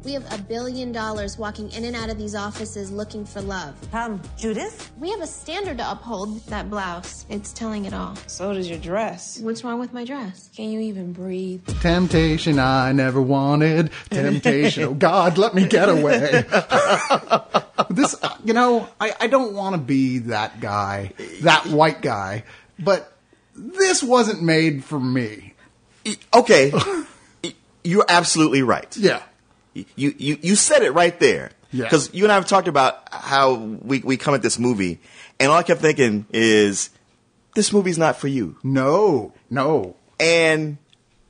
We have $1 billion walking in and out of these offices looking for love. Judith? We have a standard to uphold. That blouse, it's telling it all. So does your dress. What's wrong with my dress? Can you even breathe? Temptation I never wanted. Temptation, oh God, let me get away. This, I don't want to be that guy, that white guy, but this wasn't made for me. Okay. You're absolutely right. Yeah. You said it right there. Yeah. Because you and I have talked about how we come at this movie, and all I kept thinking is, this movie's not for you. No. And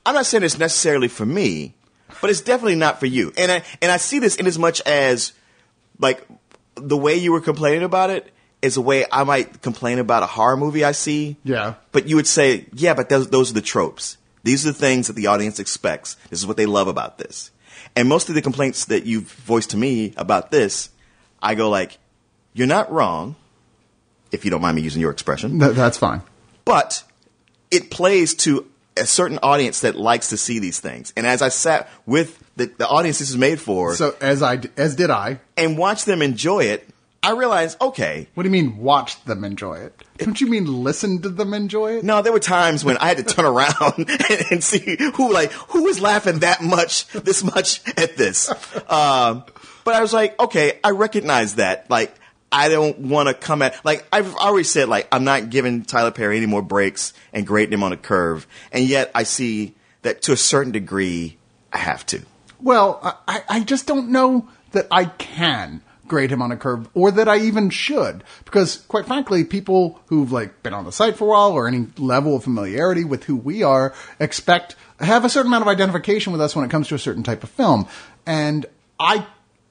I'm not saying it's necessarily for me, but it's definitely not for you. And I see this in as much as, like, the way you were complaining about it is the way I might complain about a horror movie I see. Yeah. But you would say, yeah, but those are the tropes. These are the things that the audience expects. This is what they love about this. And most of the complaints that you've voiced to me about this, I go like, you're not wrong, if you don't mind me using your expression. That's fine. But it plays to a certain audience that likes to see these things. And as I sat with the audience this is made for, so as did I, and watched them enjoy it, I realized, okay. What do you mean watch them enjoy it? Don't you mean listen to them enjoy it? No, there were times when I had to turn around and see who was laughing this much at this. But I was like, okay, I recognize that. Like, I don't want to come at, like, I've already said, like, I'm not giving Tyler Perry any more breaks and grading him on a curve. And yet I see that to a certain degree, I have to. Well, I just don't know that I can grade him on a curve, or that I even should, because quite frankly, people who've like been on the site for a while or any level of familiarity with who we are have a certain amount of identification with us when it comes to a certain type of film. And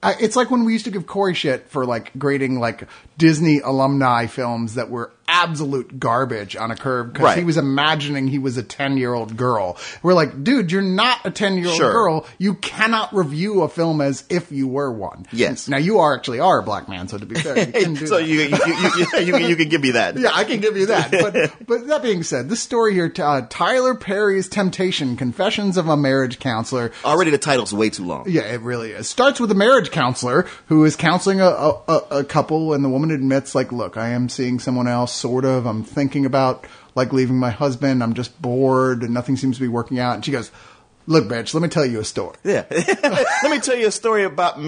it's like when we used to give Korey shit for like grading like Disney alumni films that were absolute garbage on a curve because he was imagining he was a 10-year-old girl. We're like, dude, you're not a 10-year-old girl. You cannot review a film as if you were one. Yes. Now you actually are a black man, so to be fair, you can do so that. you can give me that. Yeah, I can give you that. But that being said, this story here, Tyler Perry's Temptation: Confessions of a Marriage Counselor. Already the title's way too long. Yeah, it really is. Starts with a marriage counselor who is counseling a couple, and the woman admits, like, look, I am seeing someone else, sort of. I'm thinking about, like, leaving my husband. I'm just bored, and nothing seems to be working out. And she goes, look, bitch, let me tell you a story. Yeah. Let me tell you a story about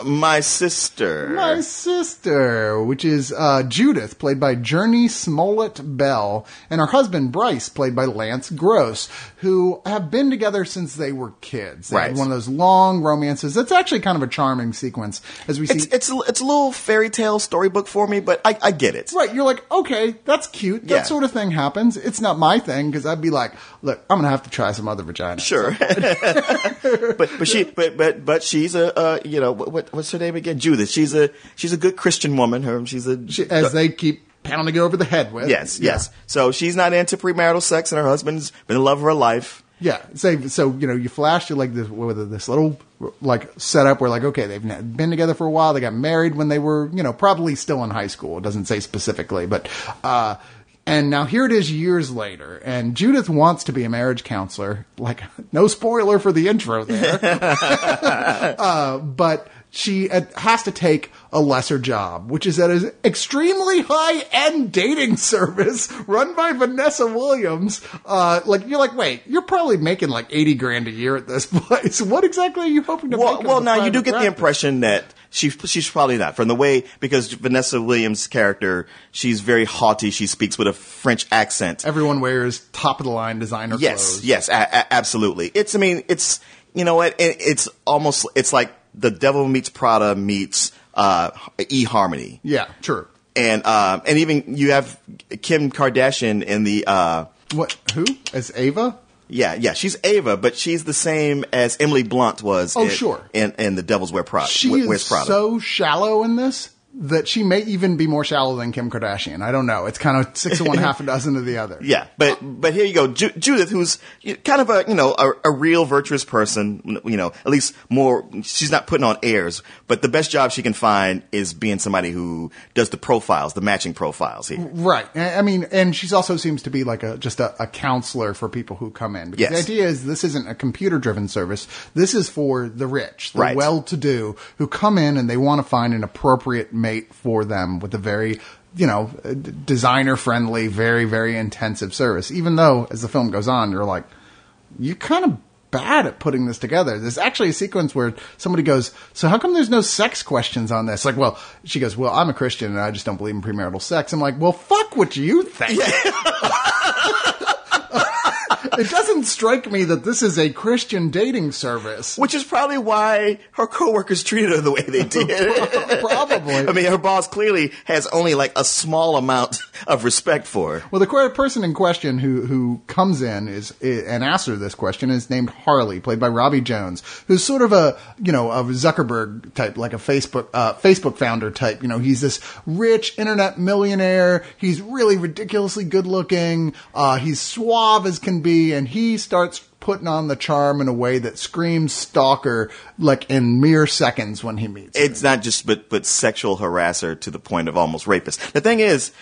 my sister. My sister, which is Judith, played by Journey Smollett Bell, and her husband, Bryce, played by Lance Gross, who have been together since they were kids. They had one of those long romances. It's actually kind of a charming sequence, as we see. It's a little fairy tale storybook for me, but I get it. Right, you're like, okay, that's cute. That sort of thing happens. It's not my thing, because I'd be like, look, I'm going to have to try some other vagina. Sure. but she's what's her name again? Judith. She's a good Christian woman. As they keep pounding it over the head with. Yes. So she's not into premarital sex, and her husband's been the love of her life. Yeah. So you flash to like this little like setup where like, okay, they've been together for a while. They got married when they were, probably still in high school. It doesn't say specifically, but, and now here it is years later, and Judith wants to be a marriage counselor. Like, no spoiler for the intro there. But she has to take a lesser job, which is at an extremely high-end dating service run by Vanessa Williams. You're like, wait, you're probably making like $80,000 a year at this place. What exactly are you hoping to make? Well, now you do get the impression that she's probably not, from the way, because Vanessa Williams' character, she's very haughty. She speaks with a French accent. Everyone wears top-of-the-line designer clothes. Yes, absolutely. It's you know what? It's like The Devil Meets Prada meets eHarmony. Yeah, true. And even you have Kim Kardashian in the what? Who? As Ava? Yeah, she's Ava, but she's the same as Emily Blunt was. Oh, sure. In The Devil's Wears Prada. She is so shallow in this. that she may even be more shallow than Kim Kardashian. I don't know. It's kind of 6 of one, half a dozen of the other. Yeah, but here you go, Judith, who's kind of a real virtuous person. At least more. She's not putting on airs, but the best job she can find is being somebody who does the profiles, the matching profiles here. Right. I mean, and she's also seems to be like just a counselor for people who come in. Because the idea is this isn't a computer-driven service. This is for the rich, the well-to-do, who come in and they want to find an appropriate mate for them with a very, designer-friendly, very, very intensive service. Even though, as the film goes on, you're like, you're kind of bad at putting this together. There's actually a sequence where somebody goes, so how come there's no sex questions on this? Like, well, she goes, well, I'm a Christian and I just don't believe in premarital sex. I'm like, well, fuck what you think. It doesn't strike me that this is a Christian dating service. Which is probably why her coworkers treated her the way they did. Probably. I mean, her boss clearly has only like a small amount of respect for her. Well, the person in question who comes in and asks her this question is named Harley, played by Robbie Jones, who's sort of a Zuckerberg type, like a Facebook founder type. He's this rich internet millionaire. He's really ridiculously good looking. He's suave as can be. And he starts putting on the charm in a way that screams stalker, like in mere seconds when he meets her. It's not just but sexual harasser to the point of almost rapist. The thing is,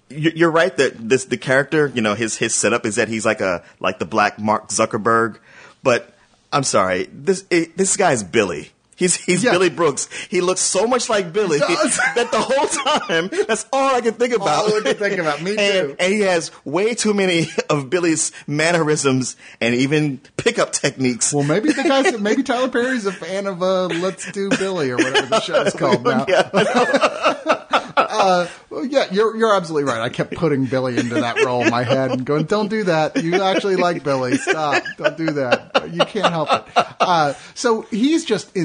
you're right that the character, his setup is that he's like the black Mark Zuckerberg. But I'm sorry, this guy's Billy. He's Billy Brooks. He looks so much like Billy that the whole time, that's all I can think about. All I can think about. Me too. And he has way too many of Billy's mannerisms and even pickup techniques. Well, maybe maybe Tyler Perry's a fan of Let's Do Billy or whatever the show's called now. You're absolutely right. I kept putting Billy into that role in my head and going, don't do that. You actually like Billy. Stop. Don't do that. You can't help it. So he's just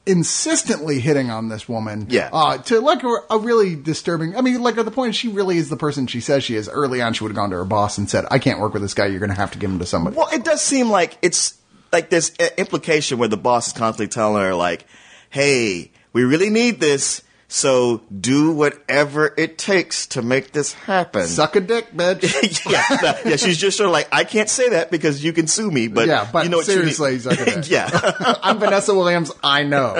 insistently hitting on this woman. Yeah. To like a really disturbing, I mean, like at the point she really is the person she says she is. Early on, she would have gone to her boss and said, I can't work with this guy. You're going to have to give him to somebody. Well, it does seem like it's like this implication where the boss is constantly telling her like, hey, we really need this. So do whatever it takes to make this happen. Suck a dick, bitch. Yeah. She's just sort of like, I can't say that because you can sue me, but you know what seriously, suck a dick. Yeah. I'm Vanessa Williams. I know.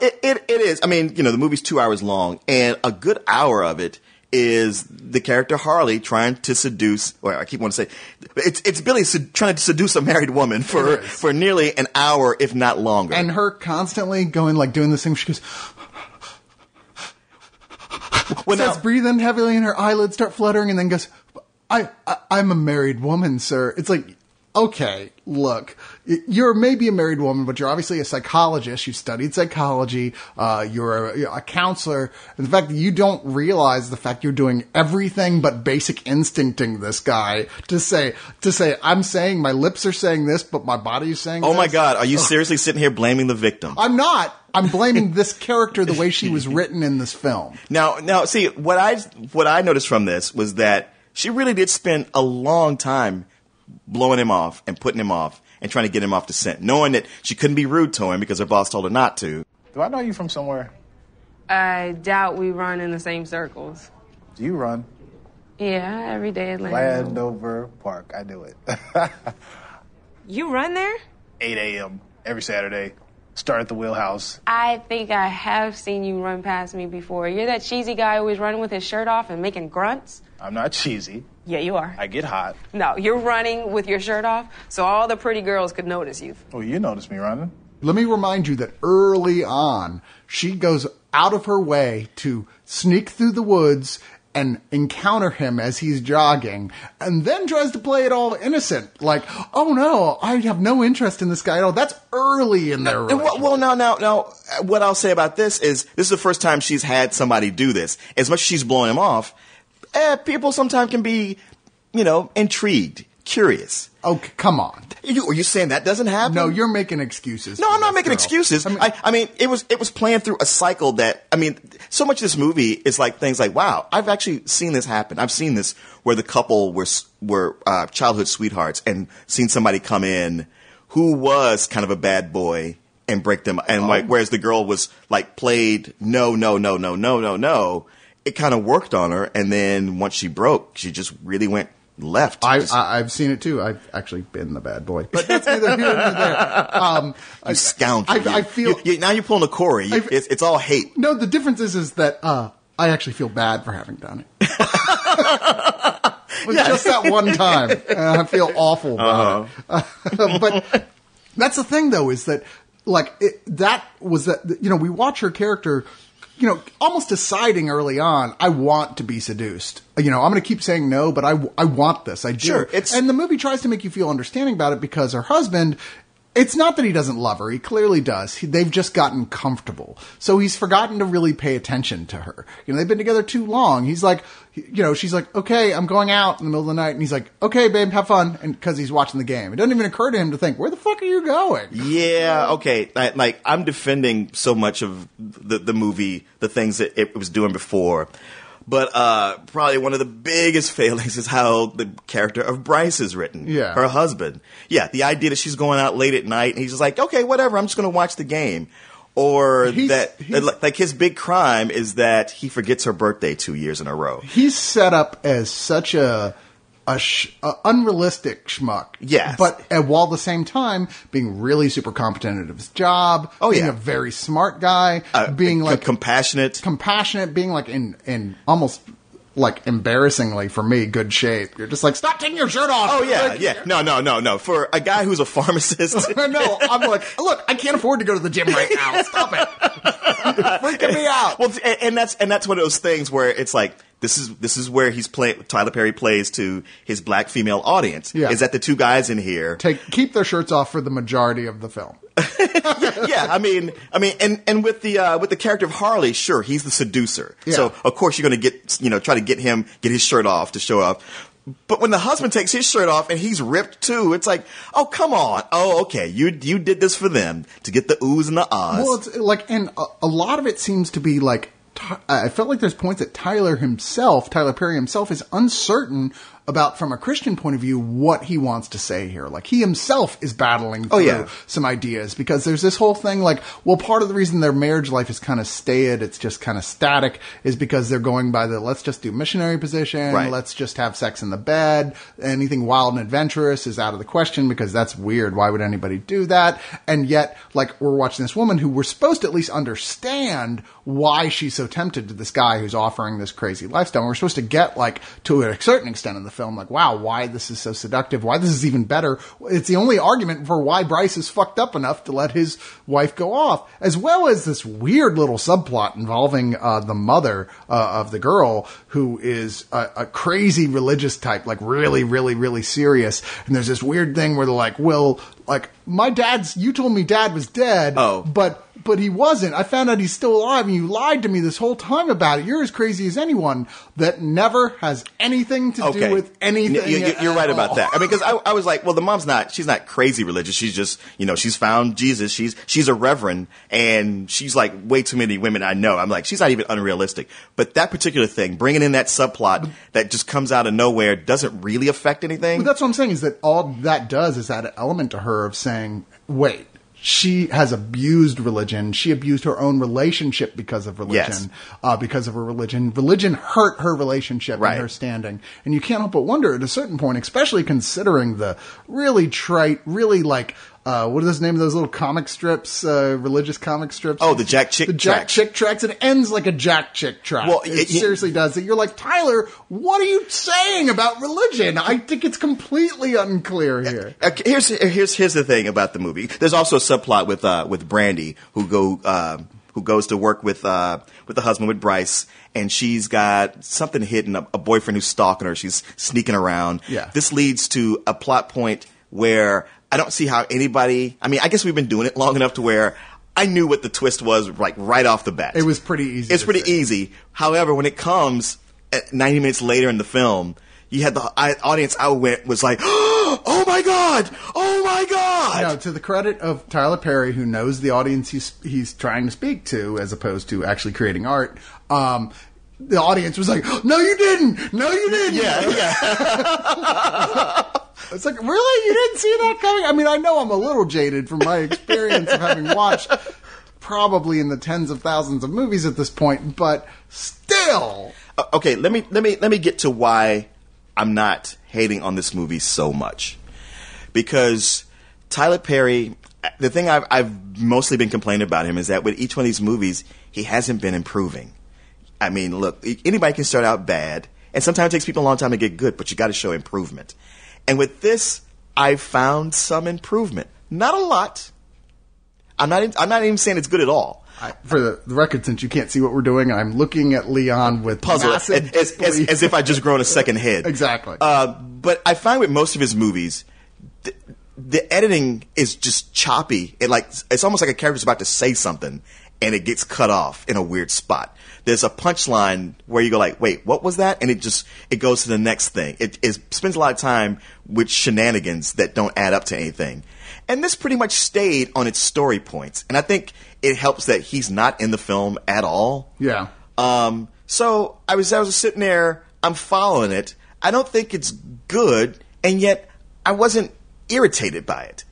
It is. I mean, the movie's 2 hours long, and a good hour of it is the character Harley trying to seduce, or I keep wanting to say, it's Billy trying to seduce a married woman for nearly an hour, if not longer. And her constantly going, like, doing this thing. She goes, starts breathing heavily and her eyelids start fluttering and then goes, I'm a married woman, sir. It's like, okay, look, you're maybe a married woman, but you're obviously a psychologist. You studied psychology. You're a counselor. And the fact that you don't realize the fact you're doing everything but basic instincting this guy to say, I'm saying my lips are saying this, but my body is saying this. Oh my God. Are you seriously sitting here blaming the victim? I'm not. I'm blaming this character the way she was written in this film. Now, see, what I noticed from this was that she really did spend a long time blowing him off and putting him off and trying to get him off the scent, knowing that she couldn't be rude to him because her boss told her not to. Do I know you from somewhere? I doubt we run in the same circles. Do you run? Yeah, every day at Landover Park. I do it. You run there? 8 a.m. every Saturday. Start at the wheelhouse. I think I have seen you run past me before. You're that cheesy guy always running with his shirt off and making grunts? I'm not cheesy. Yeah, you are. I get hot. No, you're running with your shirt off so all the pretty girls could notice you. Oh, you noticed me running. Let me remind you that early on, she goes out of her way to sneak through the woods and encounter him as he's jogging, and then tries to play it all innocent. Like, oh no, I have no interest in this guy at all. That's early in their relationship. Well, now, what I'll say about this is the first time she's had somebody do this. As much as she's blowing him off, people sometimes can be, intrigued, curious. Oh, come on. Are you saying that doesn't happen? No, you're making excuses. No, I'm not making excuses. I mean, it was playing through a cycle that, so much of this movie is like things like, wow, I've actually seen this happen. I've seen this where the couple were childhood sweethearts and seen somebody come in who was kind of a bad boy and break them. And like, whereas the girl was like played no. It kind of worked on her. And then once she broke, she just really went left. I've seen it too. I've actually been the bad boy, but that's neither here nor there. You scoundrel. I feel now you're pulling a Korey. It's all hate. No, the difference is that I actually feel bad for having done it. It was just that one time, and I feel awful about it. But that's the thing, though, is that we watch her character, almost deciding early on, I want to be seduced. I'm going to keep saying no, but I want this. I do. Sure, and the movie tries to make you feel understanding about it because her husband, it's not that he doesn't love her. He clearly does. They've just gotten comfortable. So he's forgotten to really pay attention to her. They've been together too long. He's like, she's like, okay, I'm going out in the middle of the night. And he's like, okay, babe, have fun. And because he's watching the game. It doesn't even occur to him to think, where the fuck are you going? Yeah, okay. I'm defending so much of the movie, the things that it was doing before. But probably one of the biggest failings is how the character of Bryce is written. Yeah. Her husband. Yeah, the idea that she's going out late at night and he's just like, okay, whatever, I'm just going to watch the game. Or like his big crime is that he forgets her birthday 2 years in a row. He's set up as such a unrealistic schmuck. Yes. But while at the same time being really super competent at his job, being a very smart guy, being like compassionate, being like in almost like embarrassingly for me good shape. You're just like, stop taking your shirt off. Oh yeah, like, yeah. No. For a guy who's a pharmacist. No, I'm like, look, I can't afford to go to the gym right now. Stop it. You're freaking me out. Well, and that's one of those things where it's like, this is where Tyler Perry plays to his black female audience. Yeah. Is that the two guys in here keep their shirts off for the majority of the film. Yeah, I mean, and with the character of Harley, sure, he's the seducer. Yeah. So of course you're going to try to get his shirt off to show off. But when the husband takes his shirt off and he's ripped too, it's like, oh, come on. Oh, okay. You did this for them to get the oohs and the ahs. Well, it's like, and a lot of it seems to be like, I felt like there's points that Tyler Perry himself is uncertain about, from a Christian point of view, what he wants to say here. Like, he himself is battling through some ideas, because there's this whole thing like, well, part of the reason their marriage life is kind of staid, it's just kind of static, is because they're going by the, let's just do missionary position, let's just have sex in the bed, anything wild and adventurous is out of the question, because that's weird, why would anybody do that? And yet, like, we're watching this woman who we're supposed to at least understand why she's so tempted to this guy who's offering this crazy lifestyle. And we're supposed to get, like, to a certain extent in the film, like, wow, why this is so seductive, why this is even better. It's the only argument for why Bryce is fucked up enough to let his wife go off, as well as this weird little subplot involving the mother of the girl, who is a crazy religious type, like really, really, really serious. And there's this weird thing where they're like, well, like, you told me dad was dead, but he wasn't. I found out he's still alive, and you lied to me this whole time about it. You're as crazy as anyone. That never has anything to do with anything. You're right about that. I mean, because I was like, well, the mom's she's not crazy religious. She's just, she's found Jesus. She's a reverend, and she's like way too many women I know. I'm like, she's not even unrealistic. But that particular thing, bringing in that subplot that just comes out of nowhere, doesn't really affect anything. But that's what I'm saying, is that all that does is add an element to her of saying, wait, she has abused religion. She abused her own relationship because of religion. Yes. Because of her religion. Religion hurt her relationship and her standing. And you can't help but wonder at a certain point, especially considering the really trite, really like, what is the name of those little comic strips, religious comic strips? Oh, the Jack Chick tracks. The Jack Chick tracks. It ends like a Jack Chick track. Well, it seriously does. You're like, Tyler, what are you saying about religion? I think it's completely unclear here. Here's the thing about the movie. There's also a subplot with Brandy, who goes to work with the husband, with Bryce, and she's got something hidden, a boyfriend who's stalking her. She's sneaking around. Yeah. This leads to a plot point where I don't see how anybody, I mean, I guess we've been doing it long enough to where I knew what the twist was, like, right off the bat. It was pretty easy. It's pretty easy. However, when it comes 90 minutes later in the film, you had the audience was like, oh my God! Oh my God! Now, to the credit of Tyler Perry, who knows the audience he's trying to speak to, as opposed to actually creating art, the audience was like, no, you didn't! No, you didn't! Yeah. It's like, really? You didn't see that coming? I mean, I know I'm a little jaded from my experience of having watched probably in the tens of thousands of movies at this point, but still. Okay, let me get to why I'm not hating on this movie so much. Because Tyler Perry, the thing I've mostly been complaining about him is that with each one of these movies, he hasn't been improving. I mean, look, anybody can start out bad, and sometimes it takes people a long time to get good, but you got to show improvement. And with this, I found some improvement. Not a lot. I'm not even saying it's good at all. For the record, since you can't see what we're doing, I'm looking at Leon with puzzle massive as if I just grown a second head. Exactly. But I find with most of his movies, the editing is just choppy. It's almost like a character's about to say something, and it gets cut off in a weird spot. There's a punchline where you go like, wait, what was that? And it goes to the next thing. It spends a lot of time with shenanigans that don't add up to anything. And this pretty much stayed on its story points. And I think it helps that he's not in the film at all. Yeah. So I was sitting there, I'm following it. I don't think it's good, and yet I wasn't irritated by it.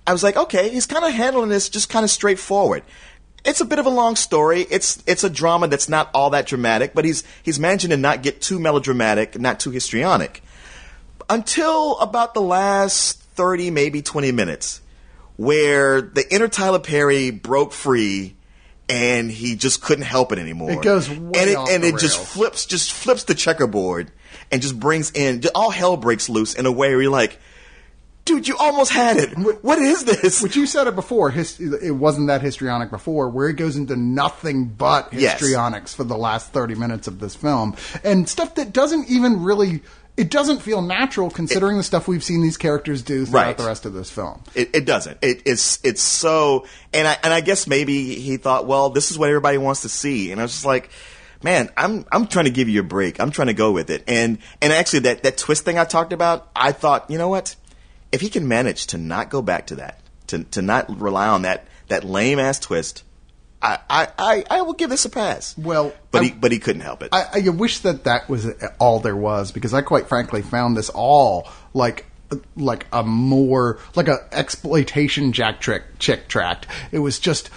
I was like, okay, he's kind of handling this just kind of straightforward. It's a bit of a long story. It's a drama that's not all that dramatic, but he's managing to not get too melodramatic, not too histrionic. Until about the last 30, maybe 20 minutes, where the inner Tyler Perry broke free and he just couldn't help it anymore. It goes way off the it rails. just flips the checkerboard and just brings in, all hell breaks loose in a way where you're like, dude, you almost had it. What is this? Which you said it before. It wasn't that histrionic before, where it goes into nothing but histrionics for the last 30 minutes of this film. And stuff that doesn't even really... It doesn't feel natural considering the stuff we've seen these characters do throughout the rest of this film. It doesn't. It's so... And I guess maybe he thought, well, this is what everybody wants to see. And I was just like... Man, I'm trying to give you a break. I'm trying to go with it. And actually, that twist thing I talked about, I thought, you know what? If he can manage to not go back to that, to not rely on that lame ass twist, I will give this a pass. Well, but he couldn't help it. I wish that was all there was, because I quite frankly found this all like a more like a exploitation chick tract. It was just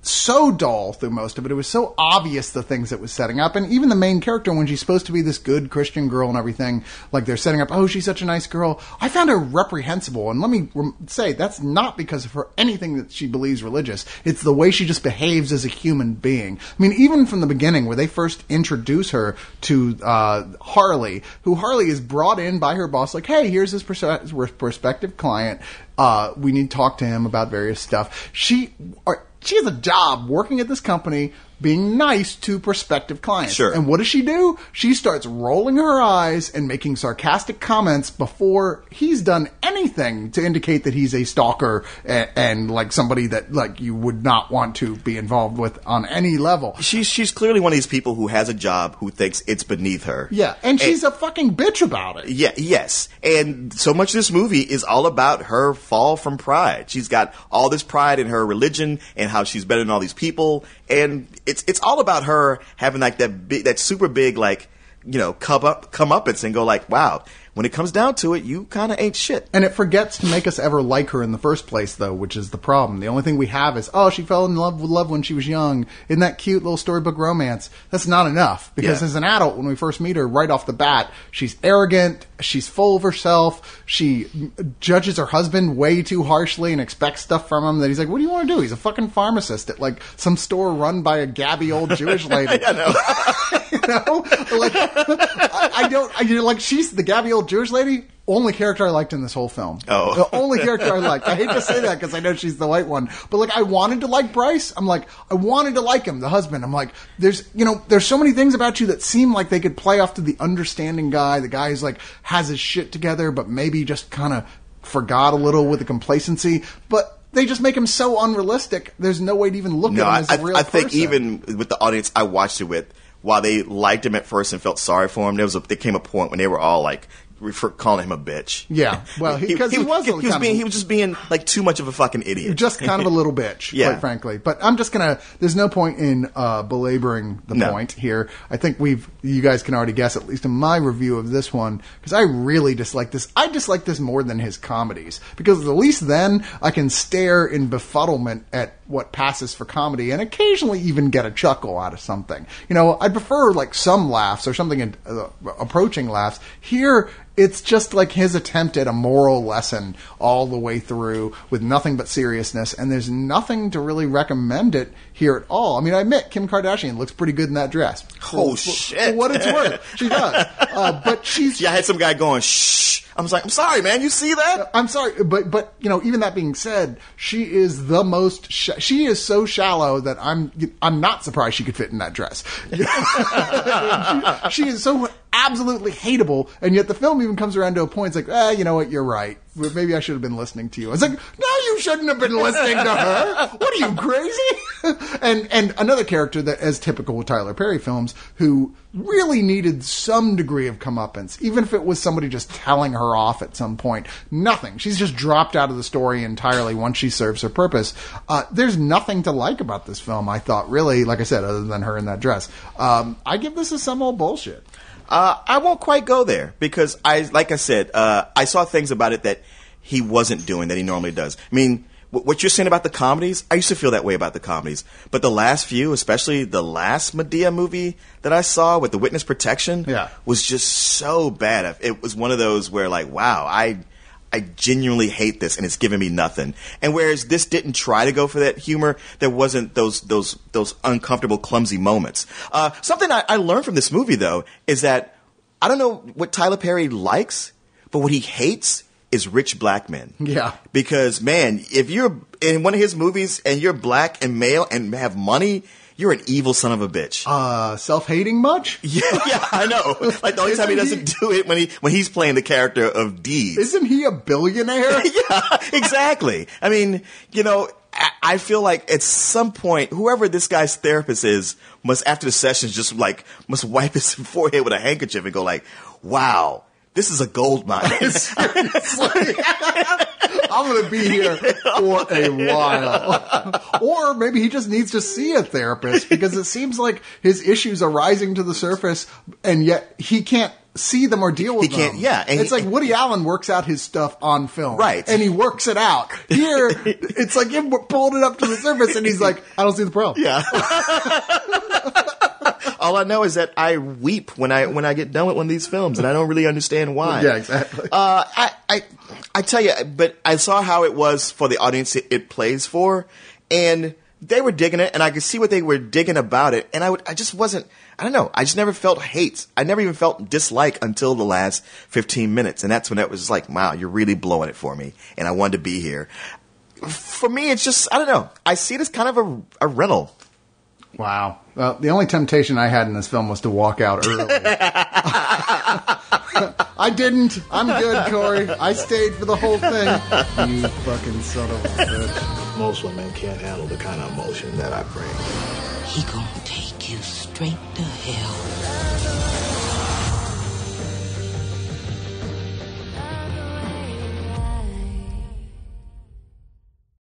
so dull through most of it. It was so obvious the things it was setting up. And even the main character, when she's supposed to be this good Christian girl and everything, like they're setting up, oh, she's such a nice girl. I found her reprehensible. And let me say, that's not because of her anything that she believes religious. It's the way she just behaves as a human being. I mean, even from the beginning, where they first introduce her to Harley, who Harley is brought in by her boss, like, hey, here's this prospective client. We need to talk to him about various stuff. She has a job working at this company, being nice to prospective clients. Sure. And what does she do? She starts rolling her eyes and making sarcastic comments before he's done anything to indicate that he's a stalker and like somebody that like you would not want to be involved with on any level. She's clearly one of these people who has a job who thinks it's beneath her. Yeah, and she's a fucking bitch about it. Yeah, yes. And so much of this movie is all about her fall from pride. She's got all this pride in her religion and how she's better than all these people, and it's all about her having like that super big like, you know, comeuppance and go like, wow, when it comes down to it, you kind of ain't shit. And it forgets to make us ever like her in the first place, though, which is the problem. The only thing we have is, oh, she fell in love with love when she was young. Isn't that cute little storybook romance? That's not enough. Because as an adult, when we first meet her right off the bat, she's arrogant, she's full of herself, she judges her husband way too harshly and expects stuff from him that he's like, what do you want to do? He's a fucking pharmacist at like some store run by a gabby old Jewish lady. I know. You know? Like, she's the gabby old Jewish lady, only character I liked in this whole film. Oh. The only character I liked. I hate to say that because I know she's the white one. But, like, I wanted to like Bryce. I'm like, I wanted to like him, the husband. I'm like, there's so many things about you that seem like they could play off to the understanding guy, the guy who's, like, has his shit together, but maybe just kind of forgot a little with the complacency. But they just make him so unrealistic, there's no way to even look at him as a real person. I think even with the audience I watched it with, while they liked him at first and felt sorry for him, there came a point when they were all like calling him a bitch. Yeah, well, because he was just being like too much of a fucking idiot. Just kind of a little bitch, Yeah. quite frankly. But I'm just there's no point in belaboring the point here. I think you guys can already guess, at least in my review of this one, because I really dislike this. I dislike this more than his comedies, because at least then I can stare in befuddlement at what passes for comedy and occasionally even get a chuckle out of something. I prefer like some laughs or something approaching laughs. Here, it's just like his attempt at a moral lesson all the way through with nothing but seriousness, and there's nothing to really recommend it here at all. I mean, I admit Kim Kardashian looks pretty good in that dress. Oh, shit. For what it's worth. She does. But she's... Yeah, I had some guy going, shh. I was like, I'm sorry, man. You see that? I'm sorry. But even that being said, she is the most... she is so shallow that I'm not surprised she could fit in that dress. she is so absolutely hateable, and yet the film even comes around to a point, it's like, you know what, you're right. Maybe I should have been listening to you. I was like, no, you shouldn't have been listening to her. What are you, crazy? and another character that, as typical with Tyler Perry films, who really needed some degree of comeuppance, even if it was somebody just telling her off at some point. Nothing. She's just dropped out of the story entirely once she serves her purpose. There's nothing to like about this film, I thought, really, like I said, other than her in that dress. I give this as some old bullshit. I won't quite go there because like I said, I saw things about it that he wasn't doing that he normally does. I mean, what you're saying about the comedies, I used to feel that way about the comedies. But the last few, especially the last Madea movie that I saw with the witness protection, was just so bad. It was one of those where like, wow, I genuinely hate this and it's giving me nothing. And whereas this didn't try to go for that humor, there wasn't those uncomfortable, clumsy moments. Something I learned from this movie, though, is that I don't know what Tyler Perry likes, but what he hates is rich black men. Yeah. Because, man, if you're in one of his movies and you're black and male and have money, you're an evil son of a bitch. Self-hating much? Yeah, I know. Like the only time he doesn't do it when he's playing the character of Deeds. Isn't he a billionaire? Yeah, exactly. I mean, I feel like at some point, whoever this guy's therapist is must, after the sessions, must wipe his forehead with a handkerchief and go like, wow, this is a gold mine. I'm going to be here for a while. Or maybe he just needs to see a therapist because it seems like his issues are rising to the surface and yet he can't see them or deal with them. He can't, yeah. And it's like Woody Allen works out his stuff on film. Right. And he works it out. Here, it's like him pulling it up to the surface and he's like, I don't see the problem. Yeah. All I know is that I weep when I get done with one of these films, and I don't really understand why. Yeah, exactly. I tell you, but I saw how it was for the audience it plays for, and they were digging it, and I could see what they were digging about it, and I just wasn't. I don't know. I just never felt hate. I never even felt dislike until the last 15 minutes, and that's when it was just like, wow, you're really blowing it for me, and I wanted to be here. For me, it's just, I don't know. I see it as kind of a rental. Wow. Well, the only temptation I had in this film was to walk out early. I didn't. I'm good, Corey. I stayed for the whole thing. You fucking son of a bitch. Most women can't handle the kind of emotion that I bring. He gonna take you straight to hell.